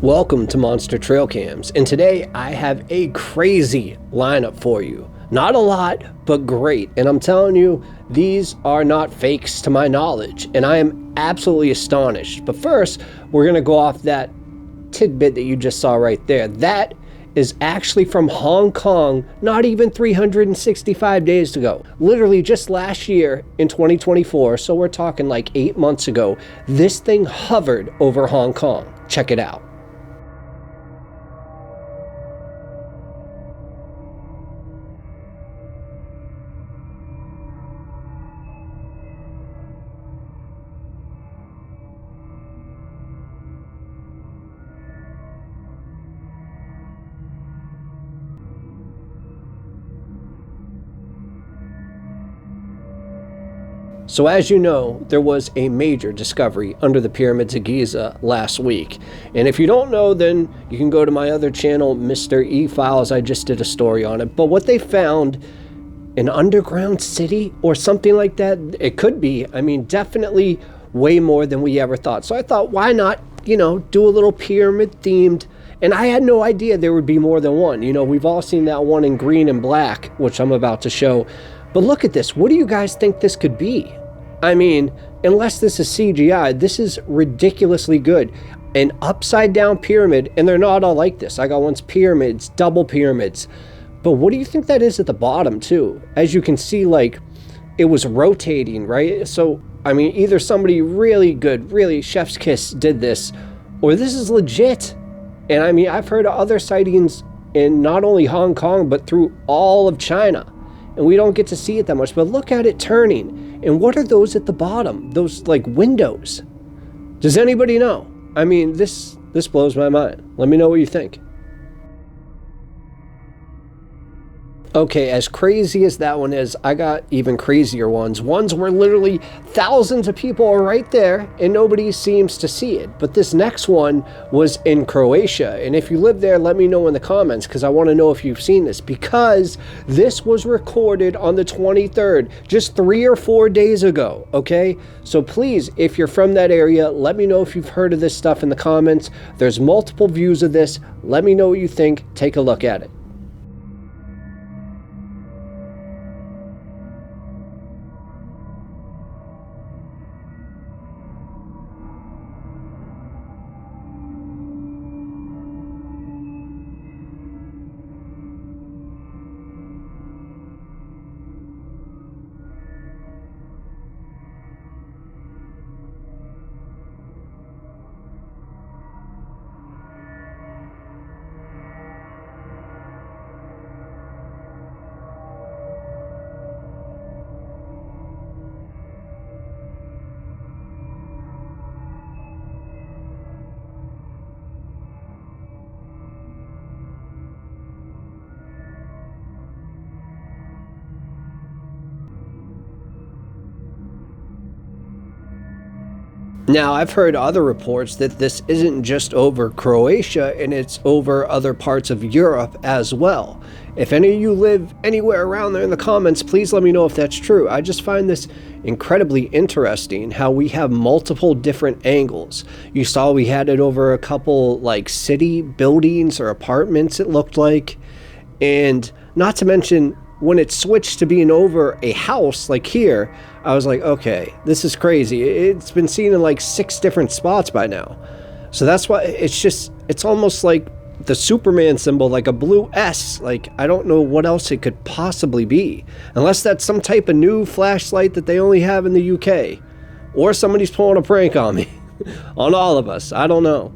Welcome to Monster Trail Cams, and today I have a crazy lineup for you. Not a lot, but great, and I'm telling you, these are not fakes to my knowledge, and I am absolutely astonished. But first, we're going to go off that tidbit that you just saw right there. That is actually from Hong Kong, not even 365 days ago. Literally just last year in 2024, so we're talking like 8 months ago, this thing hovered over Hong Kong. Check it out. So as you know, there was a major discovery under the pyramids of Giza last week. And if you don't know, then you can go to my other channel, Mr. E-Files. I just did a story on it. But what they found, an underground city or something like that, it could be, I mean, definitely way more than we ever thought. So I thought, why not, do a little pyramid themed. And I had no idea there would be more than one. We've all seen that one in green and black, which I'm about to show. But look at this. What do you guys think this could be? I mean, unless this is CGI, this is ridiculously good. An upside down pyramid, and they're not all like this. I got ones pyramids, double pyramids. But what do you think that is at the bottom too? As you can see, like, it was rotating, right? So, I mean, either somebody really good, really chef's kiss did this, or this is legit. And I mean, I've heard of other sightings in not only Hong Kong, but through all of China. And we don't get to see it that much, but look at it turning. And what are those at the bottom? Those like windows. Does anybody know? I mean, this blows my mind. Let me know what you think. Okay, as crazy as that one is, I got even crazier ones. Ones where literally thousands of people are right there and nobody seems to see it. But this next one was in Croatia. And if you live there, let me know in the comments because I want to know if you've seen this. Because this was recorded on the 23rd, just 3 or 4 days ago, okay? So please, if you're from that area, let me know if you've heard of this stuff in the comments. There's multiple views of this. Let me know what you think. Take a look at it. Now, I've heard other reports that this isn't just over Croatia and it's over other parts of Europe as well. If any of you live anywhere around there in the comments, please let me know if that's true. I just find this incredibly interesting how we have multiple different angles. You saw we had it over a couple like city buildings or apartments, it looked like. And not to mention when it switched to being over a house like here, I was like, okay, this is crazy. It's been seen in like 6 different spots by now. So that's why it's almost like the Superman symbol, like a blue S. Like, I don't know what else it could possibly be. Unless that's some type of new flashlight that they only have in the UK. Or somebody's pulling a prank on me. On all of us. I don't know.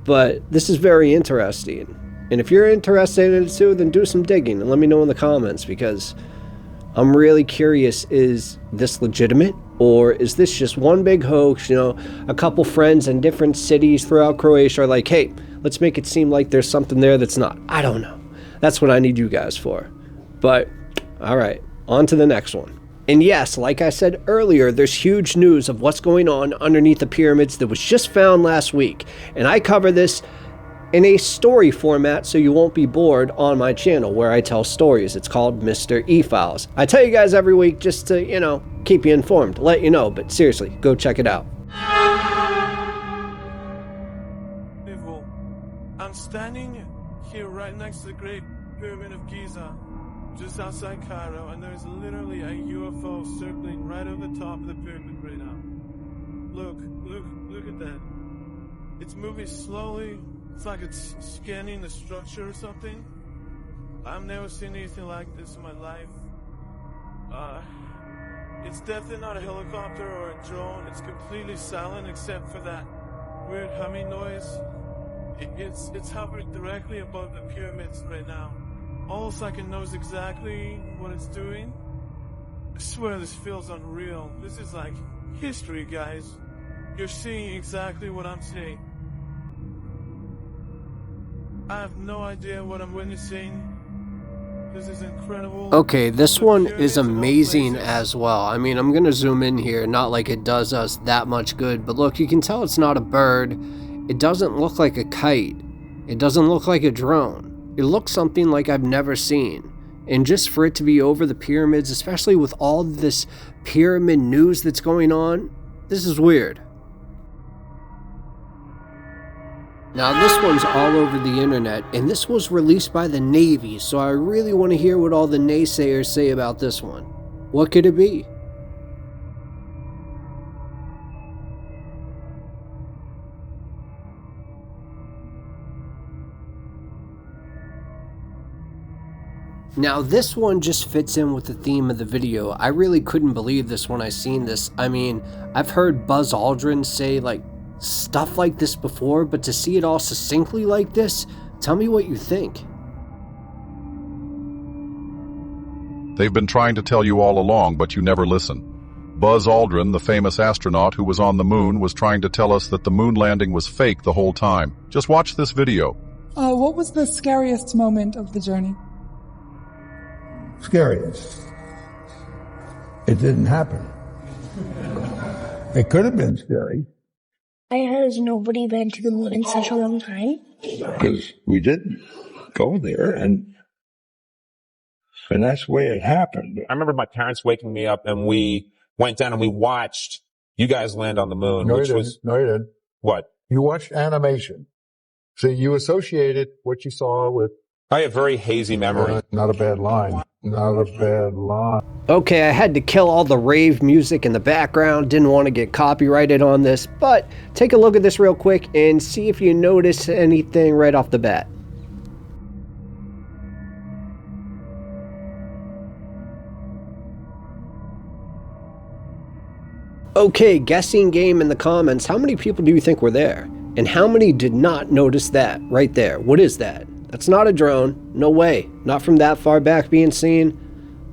But this is very interesting. And if you're interested in it too, then do some digging and let me know in the comments because I'm really curious, is this legitimate or is this just one big hoax? A couple friends in different cities throughout Croatia are like, hey, let's make it seem like there's something there that's not. I don't know. That's what I need you guys for. But, all right, on to the next one. And yes, like I said earlier, there's huge news of what's going on underneath the pyramids that was just found last week. And I cover this in a story format so you won't be bored on my channel where I tell stories. It's called Mr. E-Files. I tell you guys every week just to, keep you informed, let you know, but seriously, go check it out. I'm standing here right next to the Great Pyramid of Giza, just outside Cairo, and there's literally a UFO circling right over the top of the pyramid right now. Look at that. It's moving slowly. It's like it's scanning the structure or something. I've never seen anything like this in my life. It's definitely not a helicopter or a drone. It's completely silent except for that weird humming noise. It's hovering directly above the pyramids right now. Almost like it knows exactly what it's doing. I swear this feels unreal. This is like history, guys. You're seeing exactly what I'm seeing. I have no idea what I'm witnessing. This is incredible. Okay, this one is amazing as well. I mean, I'm going to zoom in here, not like it does us that much good, but look, you can tell it's not a bird. It doesn't look like a kite. It doesn't look like a drone. It looks something like I've never seen. And just for it to be over the pyramids, especially with all this pyramid news that's going on, this is weird. Now this one's all over the internet, and this was released by the Navy, so I really want to hear what all the naysayers say about this one. What could it be? Now this one just fits in with the theme of the video. I really couldn't believe this when I seen this. I mean, I've heard Buzz Aldrin say like stuff like this before, but to see it all succinctly like this, tell me what you think. They've been trying to tell you all along, but you never listen. Buzz Aldrin, the famous astronaut who was on the moon, was trying to tell us that the moon landing was fake the whole time. Just watch this video. What was the scariest moment of the journey? Scariest. It didn't happen. It could have been scary. Why has nobody been to the moon in such a long time? Because we didn't go there, and that's the way it happened. I remember my parents waking me up, and we went down and we watched you guys land on the moon. No, which you didn't. was No, you didn't. what? You watched animation. So you associated what you saw with... I have very hazy memory. Not a bad line. Not a bad line. Okay, I had to kill all the rave music in the background, didn't want to get copyrighted on this, but take a look at this real quick and see if you notice anything right off the bat. Okay, guessing game in the comments, how many people do you think were there? And how many did not notice that right there? What is that? That's not a drone. No way. Not from that far back being seen.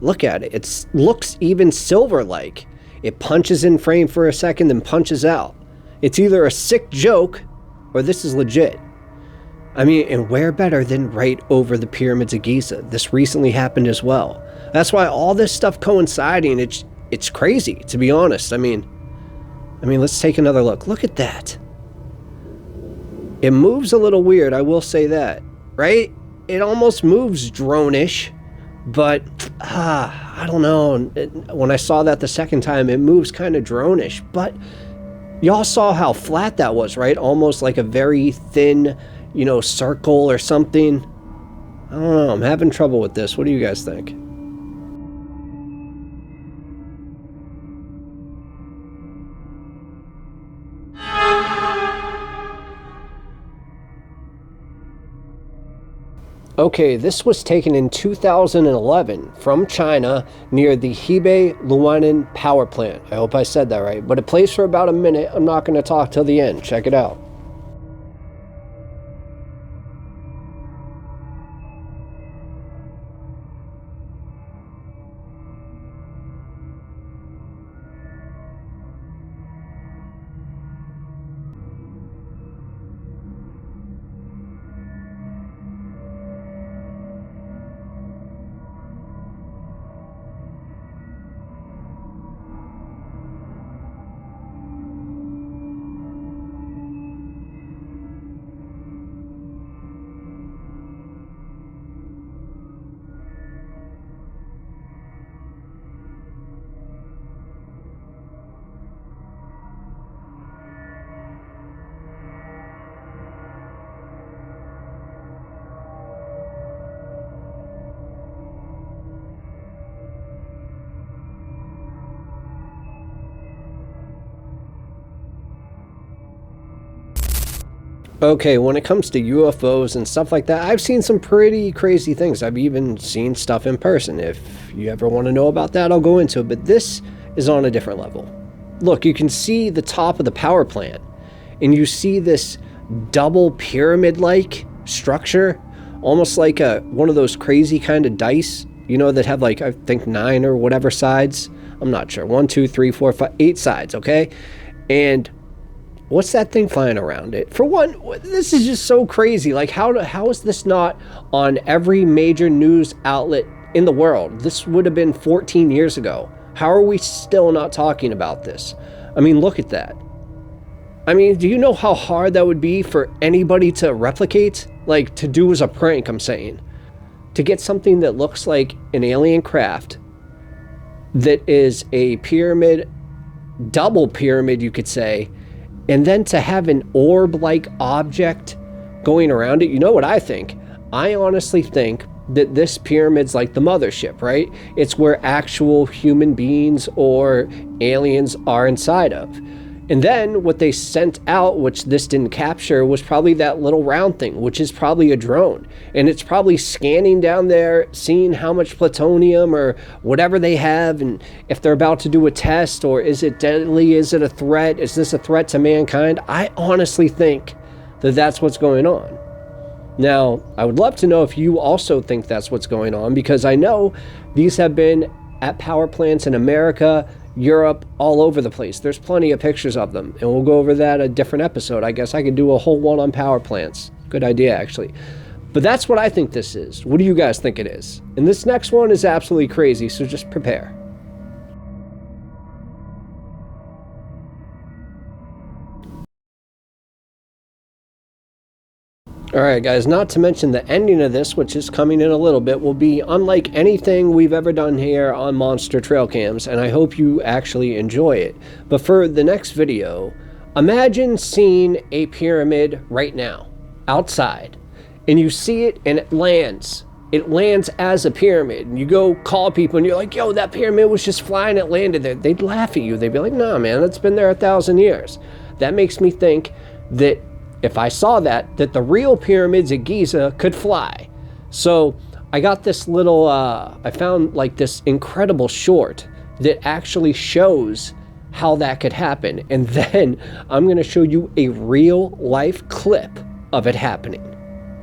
Look at it. It looks even silver-like. It punches in frame for a second, then punches out. It's either a sick joke or this is legit. I mean, and where better than right over the pyramids of Giza? This recently happened as well. That's why all this stuff coinciding, it's crazy, to be honest. I mean, let's take another look. Look at that. It moves a little weird, I will say that. Right? It almost moves drone-ish, but I don't know. When I saw that the second time, it moves kind of drone-ish, but y'all saw how flat that was, right? Almost like a very thin, circle or something. I don't know. I'm having trouble with this. What do you guys think? Okay, this was taken in 2011 from China near the Hebei Luanan power plant. I hope I said that right, but it plays for about a minute. I'm not going to talk till the end. Check it out. Okay, when it comes to UFOs and stuff like that, I've seen some pretty crazy things. I've even seen stuff in person. If you ever want to know about that, I'll go into it. But this is on a different level. Look, you can see the top of the power plant, and you see this double pyramid-like structure, almost like one of those crazy kind of dice, you know, that have like, I think 9 or whatever sides. I'm not sure. 1, 2, 3, 4, 5, 8 sides, okay? And what's that thing flying around it? For one, this is just so crazy. Like, how is this not on every major news outlet in the world? This would have been 14 years ago. How are we still not talking about this? I mean, look at that. I mean, do you know how hard that would be for anybody to replicate? Like, to do as a prank, I'm saying. To get something that looks like an alien craft that is a pyramid, double pyramid, you could say, and then to have an orb-like object going around it. You know what I think? I honestly think that this pyramid's like the mothership, right? It's where actual human beings or aliens are inside of. And then what they sent out, which this didn't capture, was probably that little round thing, which is probably a drone. And it's probably scanning down there, seeing how much plutonium or whatever they have, and if they're about to do a test, or is it deadly, is it a threat, is this a threat to mankind? I honestly think that that's what's going on. Now, I would love to know if you also think that's what's going on, because I know these have been at power plants in America, Europe, all over the place. There's plenty of pictures of them, and we'll go over that a different episode. I guess I could do a whole one on power plants. Good idea, actually. But that's what I think this is. What do you guys think it is? And this next one is absolutely crazy, so just prepare. Alright guys, not to mention the ending of this, which is coming in a little bit, will be unlike anything we've ever done here on Monster Trail Cams, and I hope you actually enjoy it. But for the next video, imagine seeing a pyramid right now, outside, and you see it and it lands. It lands as a pyramid, and you go call people and you're like, yo, that pyramid was just flying, it landed there. They'd laugh at you. They'd be like, nah man, that's been there 1,000 years. That makes me think that if I saw that the real pyramids at Giza could fly. So I got this little, I found like this incredible short that actually shows how that could happen. And then I'm going to show you a real life clip of it happening.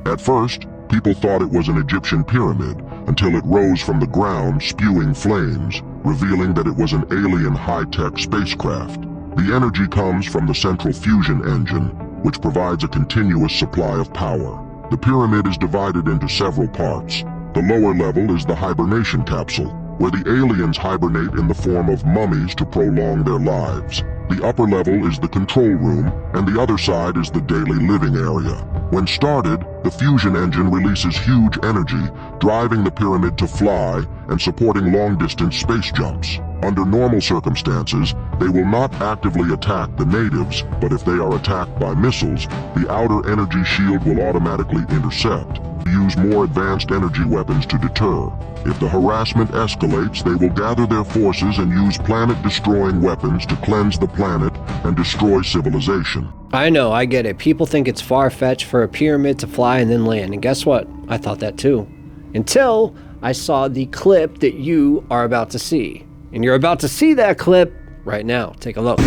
At first, people thought it was an Egyptian pyramid until it rose from the ground spewing flames, revealing that it was an alien high-tech spacecraft. The energy comes from the central fusion engine, which provides a continuous supply of power. The pyramid is divided into several parts. The lower level is the hibernation capsule, where the aliens hibernate in the form of mummies to prolong their lives. The upper level is the control room, and the other side is the daily living area. When started, the fusion engine releases huge energy, driving the pyramid to fly and supporting long-distance space jumps. Under normal circumstances, they will not actively attack the natives, but if they are attacked by missiles, the outer energy shield will automatically intercept. Use more advanced energy weapons to deter. If the harassment escalates, they will gather their forces and use planet-destroying weapons to cleanse the planet and destroy civilization. I know, I get it. People think it's far-fetched for a pyramid to fly and then land. And guess what? I thought that too. Until I saw the clip that you are about to see. And you're about to see that clip right now. Take a look.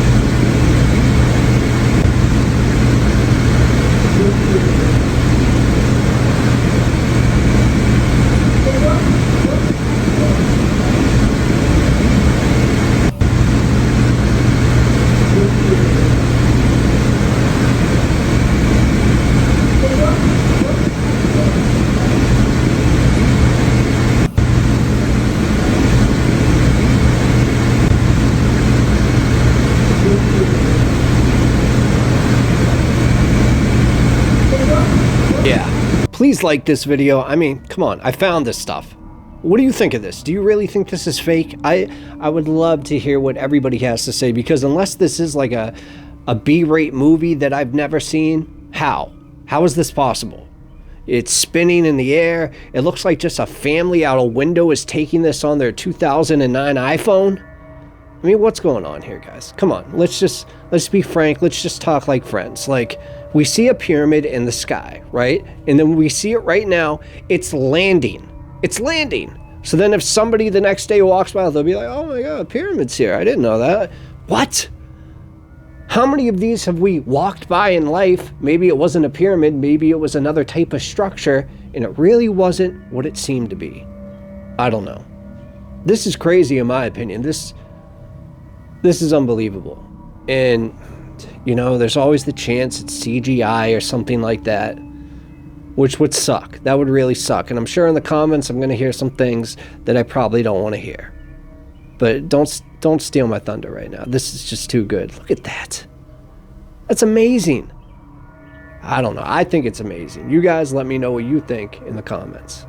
Please like this video. I mean, come on, I found this stuff. What do you think of this? Do you really think this is fake? I would love to hear what everybody has to say, because unless this is like a B-rate movie that I've never seen, how is this possible? It's spinning in the air. It looks like just a family out a window is taking this on their 2009 iPhone. I mean, what's going on here, guys? Come on, let's be frank. Let's just talk like friends. Like, we see a pyramid in the sky, right? And then we see it right now. It's landing. It's landing. So then if somebody the next day walks by, they'll be like, oh my God, pyramid's here. I didn't know that. What? How many of these have we walked by in life? Maybe it wasn't a pyramid. Maybe it was another type of structure, and it really wasn't what it seemed to be. I don't know. This is crazy in my opinion. This is unbelievable. And, you know, there's always the chance it's CGI or something like that, which would suck. That would really suck. And I'm sure in the comments I'm going to hear some things that I probably don't want to hear. But don't steal my thunder right now. This is just too good. Look at that. That's amazing. I don't know. I think it's amazing. You guys let me know what you think in the comments.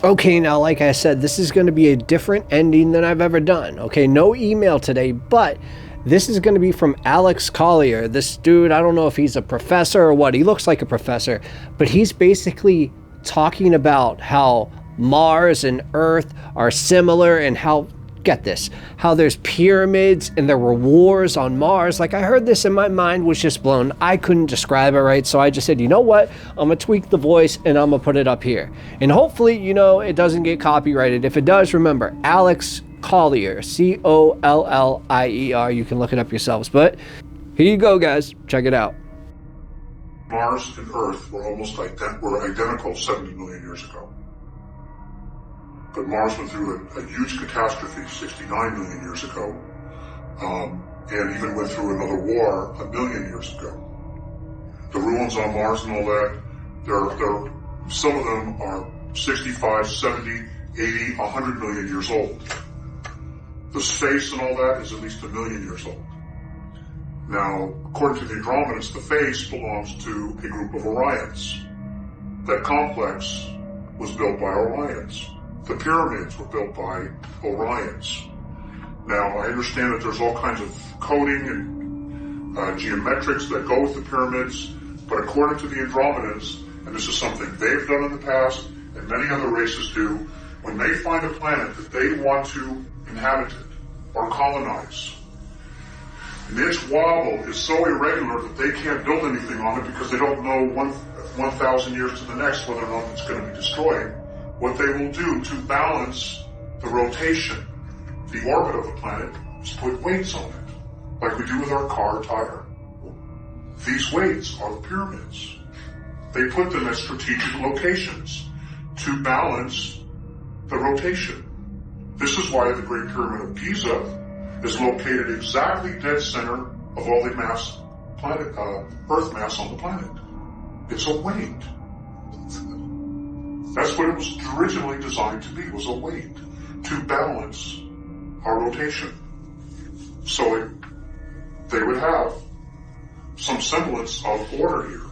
Okay, now, like I said, this is going to be a different ending than I've ever done. Okay, no email today, but this is going to be from Alex Collier. This dude, I don't know if he's a professor or what. He looks like a professor, but he's basically talking about how Mars and Earth are similar and how, get this, how there's pyramids and there were wars on Mars. Like, I heard this and my mind was just blown. I couldn't describe it right, so I just said, you know what? I'm going to tweak the voice and I'm going to put it up here. And hopefully, you know, it doesn't get copyrighted. If it does, remember, Alex Collier, Collier. You can look it up yourselves. But here you go, guys. Check it out. Mars and Earth were almost identical 70 million years ago. But Mars went through a huge catastrophe 69 million years ago, and even went through another war 1 million years ago. The ruins on Mars and all that, some of them are 65, 70, 80, 100 million years old. The space and all that is at least 1 million years old. Now, according to the Andromedans, the face belongs to a group of Orions. That complex was built by Orions. The pyramids were built by Orions. Now, I understand that there's all kinds of coding and geometrics that go with the pyramids, but according to the Andromedans, and this is something they've done in the past, and many other races do, when they find a planet that they want to inhabit it or colonize, and its wobble is so irregular that they can't build anything on it because they don't know 1,000 years to the next whether or not it's going to be destroyed. What they will do to balance the rotation, the orbit of the planet, is put weights on it, like we do with our car tire. These weights are the pyramids. They put them at strategic locations to balance the rotation. This is why the Great Pyramid of Giza is located exactly dead center of all the mass, Earth mass on the planet. It's a weight. That's what it was originally designed to be, was a weight to balance our rotation. So they would have some semblance of order here,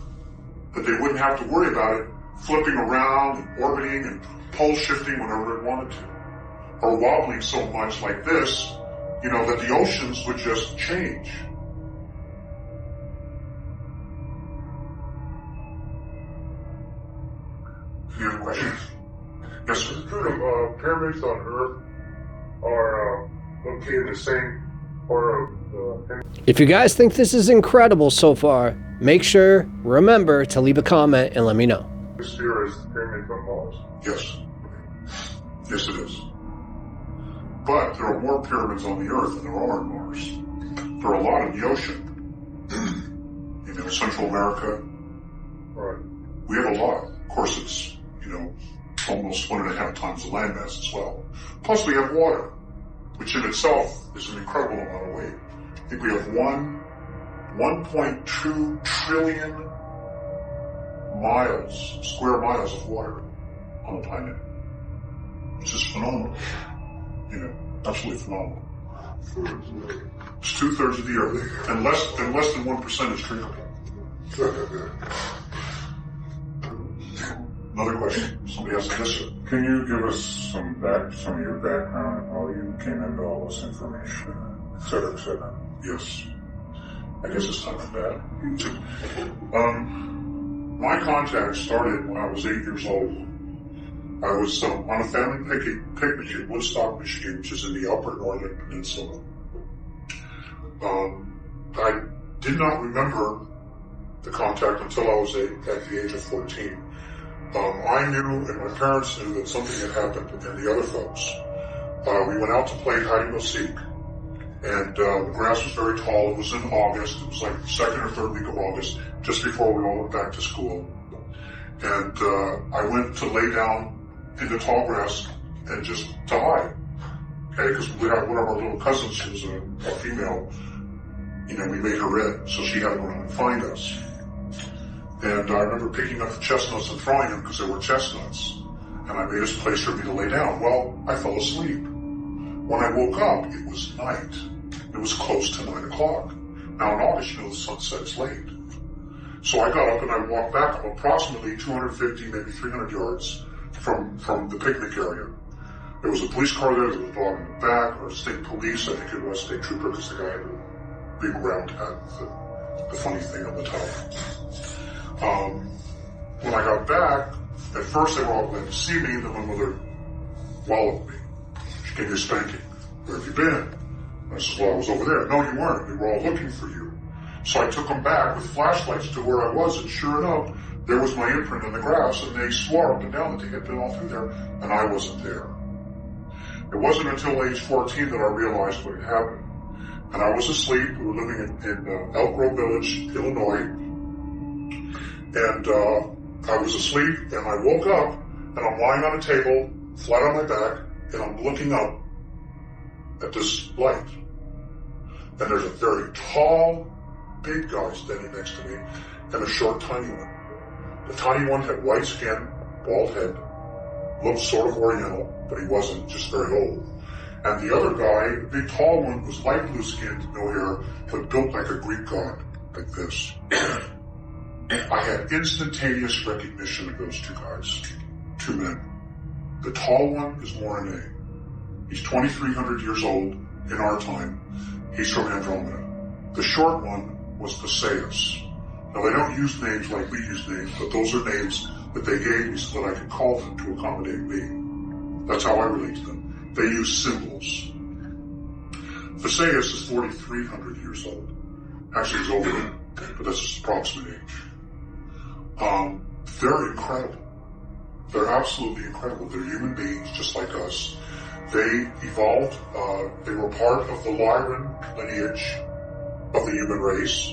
that they wouldn't have to worry about it flipping around and orbiting and pole shifting whenever it wanted to, or wobbling so much like this, you know, that the oceans would just change. Any other questions? Yes, sir. Pyramids on Earth are located in the same part of If you guys think this is incredible so far, make sure, remember to leave a comment and let me know. Hemisphere is the pyramid on Mars. Yes. Yes, it is. But there are more pyramids on the Earth than there are on Mars. There are a lot in the ocean. You know, Central America. Right. We have a lot. Of course, it's, you know, almost 1.5 times the landmass as well. Plus, we have water, which in itself is an incredible amount of weight. I think we have 1.2 trillion square miles of water on the planet, which is phenomenal. You know, absolutely phenomenal. It's 2/3 of the Earth, and less than 1% is drinkable. Another question. Somebody else has this. Can you give us some of your background and how you came into all this information, et cetera, et cetera? Yes. I guess it's time for that. My contact started when I was 8 years old. I was on a family picnic in Woodstock, Michigan, which is in the upper northern peninsula I did not remember the contact until I was at the age of 14. I knew, and my parents knew, that something had happened in the other folks. We went out to play hide and seek, and the grass was very tall. It was in August. It was like the second or third week of August, just before we all went back to school. And I went to lay down in the tall grass and just to hide. Okay, because we had one of our little cousins who was a female. You know, we made her in, so she had to go around and find us. And I remember picking up the chestnuts and throwing them because they were chestnuts. And I made a place for me to lay down. Well, I fell asleep. When I woke up, it was night. It was close to 9 o'clock. Now in August, you know, the sun sets late. So I got up and I walked back approximately 250, maybe 300 yards from the picnic area. There was a police car there, there was a dog in the back, or state police, I think it was state trooper, because the guy had a big round hat, the funny thing on the top. When I got back, at first they were all glad to see me, and then my mother walloped me. She gave me a spanking. Where have you been? And I said, well, I was over there. No, you weren't. They were all looking for you. So I took them back with flashlights to where I was, and sure enough, there was my imprint in the grass, and they swore up and down that they had been all through there, and I wasn't there. It wasn't until age 14 that I realized what had happened. And I was asleep. We were living in Elk Grove Village, Illinois. And I was asleep, and I woke up, and I'm lying on a table, flat on my back, and I'm looking up at this light. And there's a very tall, big guy standing next to me, and a short, tiny one. The tiny one had white skin, bald head, looked sort of oriental, but he wasn't, just very old. And the other guy, the big tall one, was light blue skinned, no hair, but built like a Greek god, like this. I had instantaneous recognition of those two guys, two men. The tall one is Morine. He's 2,300 years old in our time. He's from Andromeda. The short one was Theseus. Now, they don't use names like we use names, but those are names that they gave me so that I could call them to accommodate me. That's how I relate to them. They use symbols. Theseus is 4,300 years old. Actually, he's older, but that's his approximate age. They're incredible. They're absolutely incredible. They're human beings just like us. They evolved, they were part of the Lyran lineage of the human race.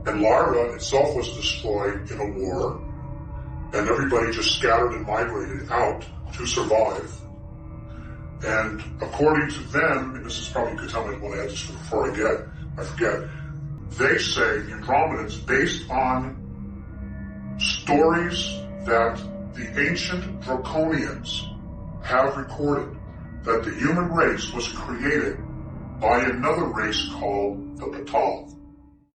And Lyra itself was destroyed in a war, and everybody just scattered and migrated out to survive. And according to them, and this is probably, you could tell me when I had this before I forget, they say the Andromedans, based on stories that the ancient Draconians have recorded, that the human race was created by another race called the Patal.